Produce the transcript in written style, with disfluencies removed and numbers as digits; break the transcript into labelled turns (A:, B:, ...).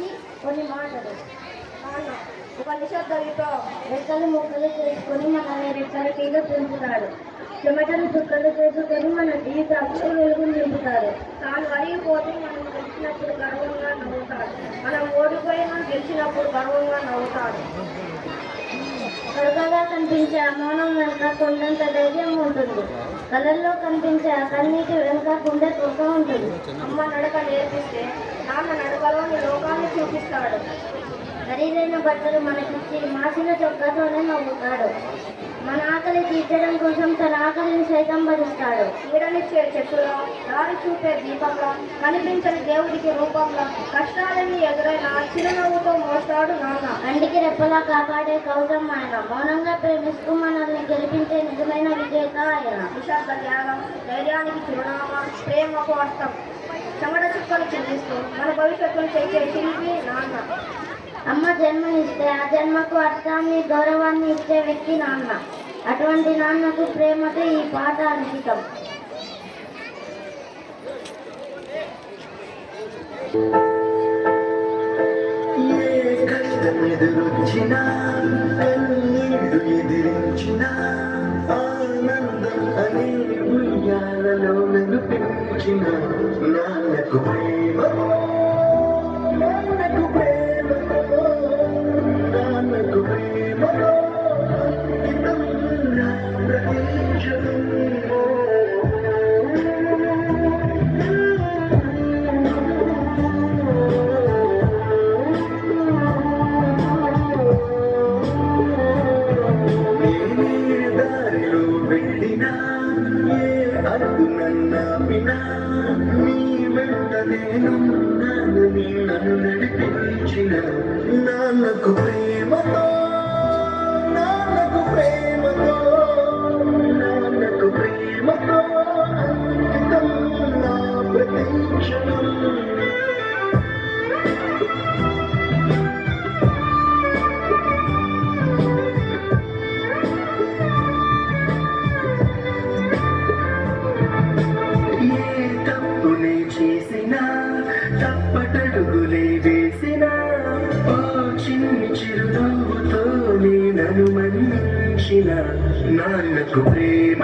A: గురించి కొన్ని మాటలు. నాన్న ఒక నిశ్శబ్దంతో రెక్కలు ముక్కలు చేసుకొని మనల్ని రెక్కలకీగా పెంచుతాడు. చెమటలు చుక్కలు చేసుకొని మన జీవితాలకు వెలుగు నింపుతాడు. తాను అరిగిపోతే మనం గెలిచినప్పుడు గర్వంగా నవ్వుతాడు. మనం ఓడిపోయినా గెలిచినప్పుడు గర్వంగా నవ్వుతాడు. కరుకగా కనిపించే ఆ మౌనం వెనుక కొండంత ధైర్యం ఉంటుంది. కళల్లో కనిపించే ఆ కన్నీటి వెనుక గుండె తొక్క ఉంటుంది. అమ్మ నడక నేర్పిస్తే నాన్న నడకలోని లోకాన్ని చూపిస్తాడు. ఖరీదైన బట్టలు మనకిచ్చి మాసిన చొక్కాతోనే నవ్వుతాడు. మన ఆకలి తీర్చడం కోసం తన ఆకలిని సైతం భరిస్తాడు. నీడనిచ్చే చెట్టులో, దారి చూపే దీపంలో, కనిపించని దేవుడికి రూపంలో కష్టాలని ఎదురైన చిరునవ్వుతో మోస్తాడు నాన్న. కంటికి రెప్పలా కాపాడే కవచం ఆయన. మౌనంగా ప్రేమిస్తూ మనల్ని గెలిపించే నిజమైన విజేత ఆయన. నిశ్శబ్ద త్యాగం, ధైర్యానికి చిరునామా, ప్రేమకు అర్థం. చెమట చుక్కలు చెల్లిస్తూ మన భవిష్యత్తును చేసే శిల్పి నాన్న. అమ్మ జన్మనిస్తే ఆ జన్మకు అర్థాన్ని గౌరవాన్ని ఇచ్చే వ్యక్తి నాన్న. అటువంటి నాన్నకు ప్రేమతో ఈ పాట అంకితం.
B: నన్ను నడిపించిన నాన్నకు ప్రేమతో, నాన్నకు ప్రేమతో, నాన్నకు ప్రేమతో అంకితం నా ప్రతి క్షణం. తప్పటడుగులే వేసిన ఓ చిన్ని చిరునవ్వుతో నన్ను మన్నించిన నాన్నకు ప్రేమ